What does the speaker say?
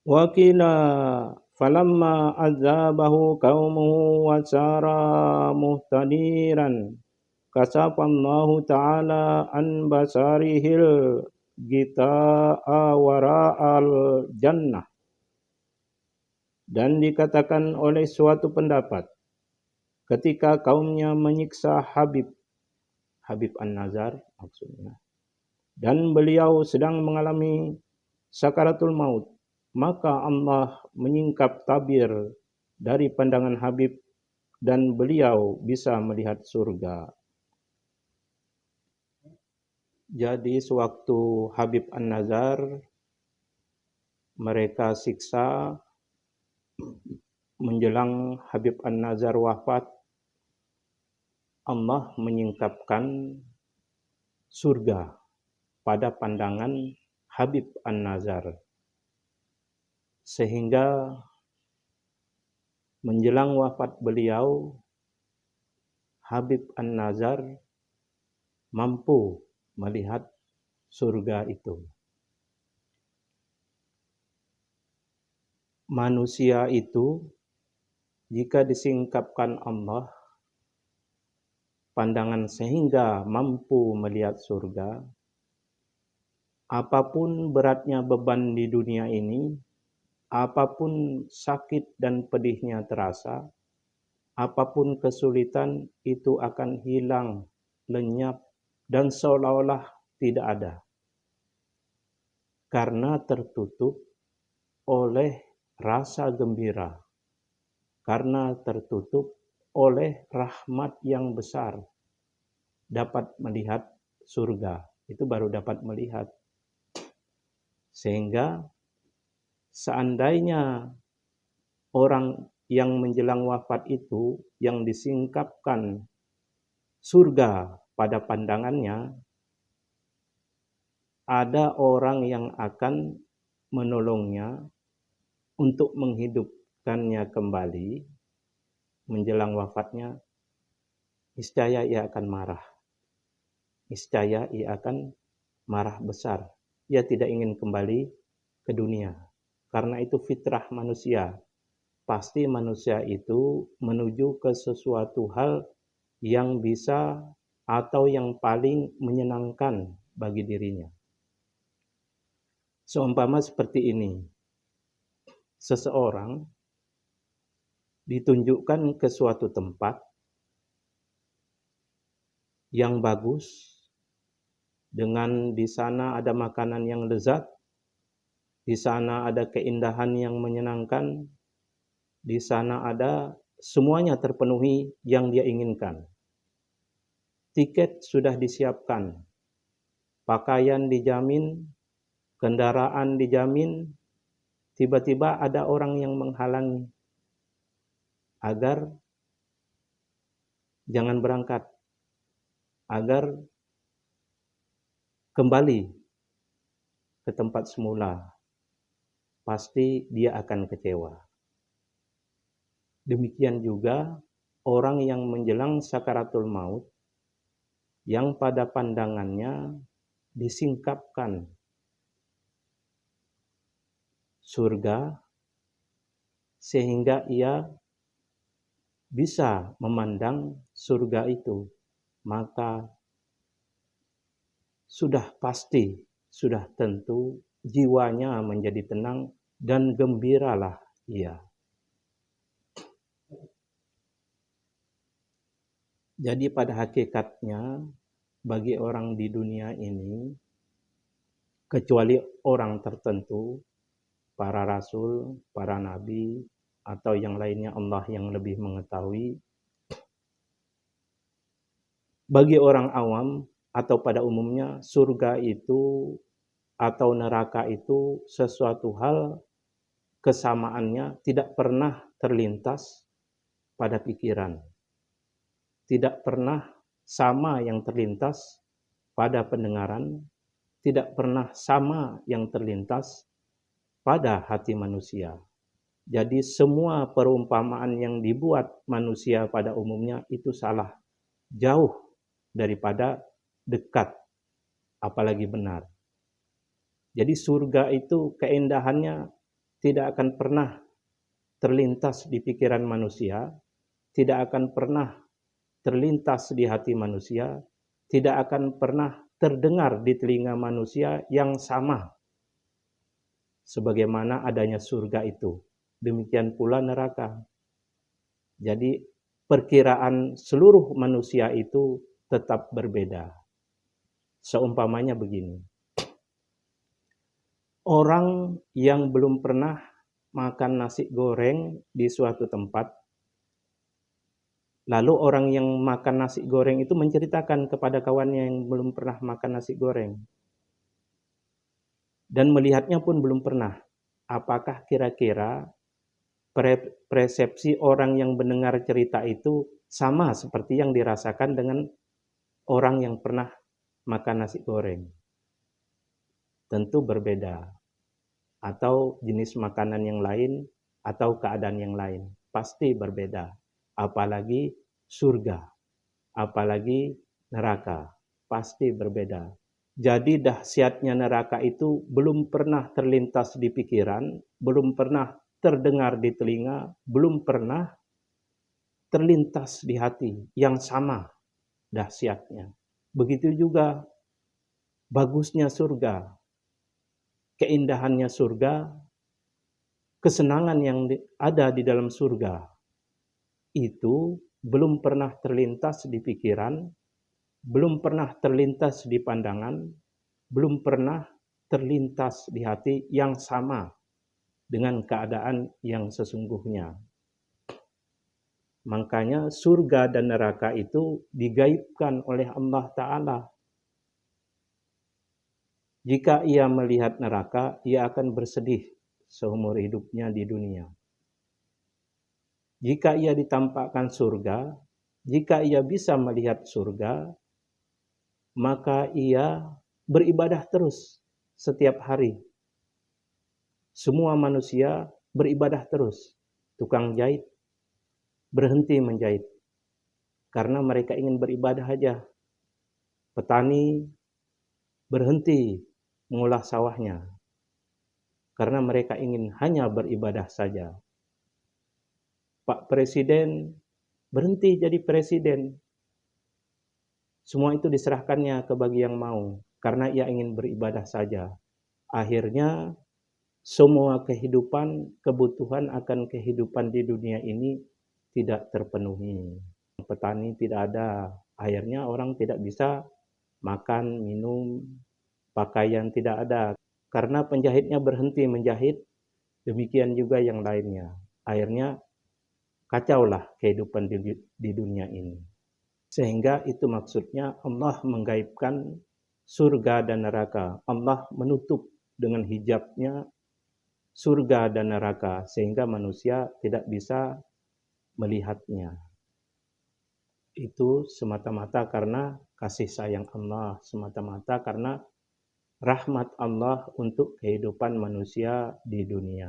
Wa qila falamma adzabahu qaumuhu wa sara muhtadiran kasafallahu ta'ala an basarihil gita'a wara'al jannah. Dan dikatakan oleh suatu pendapat ketika kaumnya menyiksa Habib An-Nazar maksudnya, dan beliau sedang mengalami sakaratul maut, maka Allah menyingkap tabir dari pandangan Habib dan beliau bisa melihat surga. Jadi sewaktu Habib An-Nazar mereka siksa, menjelang Habib An-Nazar wafat, Allah menyingkapkan surga pada pandangan Habib An-Nazar, sehingga menjelang wafat beliau, Habib An-Nazar mampu melihat surga itu. Manusia itu jika disingkapkan Allah pandangan sehingga mampu melihat surga, apapun beratnya beban di dunia ini, apapun sakit dan pedihnya terasa, apapun kesulitan itu akan hilang, lenyap, dan seolah-olah tidak ada. Karena tertutup oleh rasa gembira, karena tertutup oleh rahmat yang besar, dapat melihat surga. Itu baru dapat melihat. Sehingga seandainya orang yang menjelang wafat itu yang disingkapkan surga pada pandangannya, ada orang yang akan menolongnya untuk menghidupkannya kembali menjelang wafatnya, niscaya ia akan marah. Niscaya ia akan marah besar. Ia tidak ingin kembali ke dunia. Karena itu fitrah manusia. Pasti manusia itu menuju ke sesuatu hal yang bisa atau yang paling menyenangkan bagi dirinya. Seumpama seperti ini, seseorang ditunjukkan ke suatu tempat yang bagus, dengan di sana ada makanan yang lezat, di sana ada keindahan yang menyenangkan, di sana ada semuanya terpenuhi yang dia inginkan. Tiket sudah disiapkan, pakaian dijamin, kendaraan dijamin, tiba-tiba ada orang yang menghalangi agar jangan berangkat, agar kembali ke tempat semula. Pasti dia akan kecewa. Demikian juga orang yang menjelang sakaratul maut, yang pada pandangannya disingkapkan surga, sehingga ia bisa memandang surga itu, maka sudah pasti, sudah tentu jiwanya menjadi tenang dan gembiralah ia. Jadi pada hakikatnya bagi orang di dunia ini, kecuali orang tertentu, para rasul, para nabi, atau yang lainnya Allah yang lebih mengetahui, bagi orang awam atau pada umumnya surga itu atau neraka itu sesuatu hal kesamaannya tidak pernah terlintas pada pikiran. Tidak pernah sama yang terlintas pada pendengaran, tidak pernah sama yang terlintas pada hati manusia. Jadi semua perumpamaan yang dibuat manusia pada umumnya itu salah, jauh daripada dekat, apalagi benar. Jadi surga itu keindahannya tidak akan pernah terlintas di pikiran manusia, tidak akan pernah terlintas di hati manusia, tidak akan pernah terdengar di telinga manusia yang sama sebagaimana adanya surga itu. Demikian pula neraka. Jadi perkiraan seluruh manusia itu tetap berbeda. Seumpamanya begini. Orang yang belum pernah makan nasi goreng di suatu tempat, lalu orang yang makan nasi goreng itu menceritakan kepada kawannya yang belum pernah makan nasi goreng. Dan melihatnya pun belum pernah. Apakah kira-kira persepsi orang yang mendengar cerita itu sama seperti yang dirasakan dengan orang yang pernah makan nasi goreng? Tentu berbeda. Atau jenis makanan yang lain, atau keadaan yang lain. Pasti berbeda. Apalagi surga, apalagi neraka. Pasti berbeda. Jadi dahsyatnya neraka itu belum pernah terlintas di pikiran, belum pernah terdengar di telinga, belum pernah terlintas di hati yang sama dahsyatnya. Begitu juga bagusnya surga, keindahannya surga, kesenangan yang ada di dalam surga itu belum pernah terlintas di pikiran, belum pernah terlintas di pandangan, belum pernah terlintas di hati yang sama dengan keadaan yang sesungguhnya. Makanya surga dan neraka itu digaibkan oleh Allah Ta'ala. Jika ia melihat neraka, ia akan bersedih seumur hidupnya di dunia. Jika ia ditampakkan surga, jika ia bisa melihat surga, maka ia beribadah terus setiap hari. Semua manusia beribadah terus. Tukang jahit berhenti menjahit karena mereka ingin beribadah saja. Petani berhenti mengolah sawahnya karena mereka ingin hanya beribadah saja. Pak Presiden berhenti jadi presiden. Semua itu diserahkannya ke bagi yang mau karena ia ingin beribadah saja. Akhirnya semua kehidupan, kebutuhan akan kehidupan di dunia ini tidak terpenuhi. Petani tidak ada, akhirnya orang tidak bisa makan, minum, pakaian tidak ada. Karena penjahitnya berhenti menjahit, demikian juga yang lainnya. Akhirnya kacaulah kehidupan di dunia ini. Sehingga itu maksudnya Allah menggaibkan surga dan neraka. Allah menutup dengan hijabnya surga dan neraka sehingga manusia tidak bisa melihatnya. Itu semata-mata karena kasih sayang Allah, semata-mata karena rahmat Allah untuk kehidupan manusia di dunia.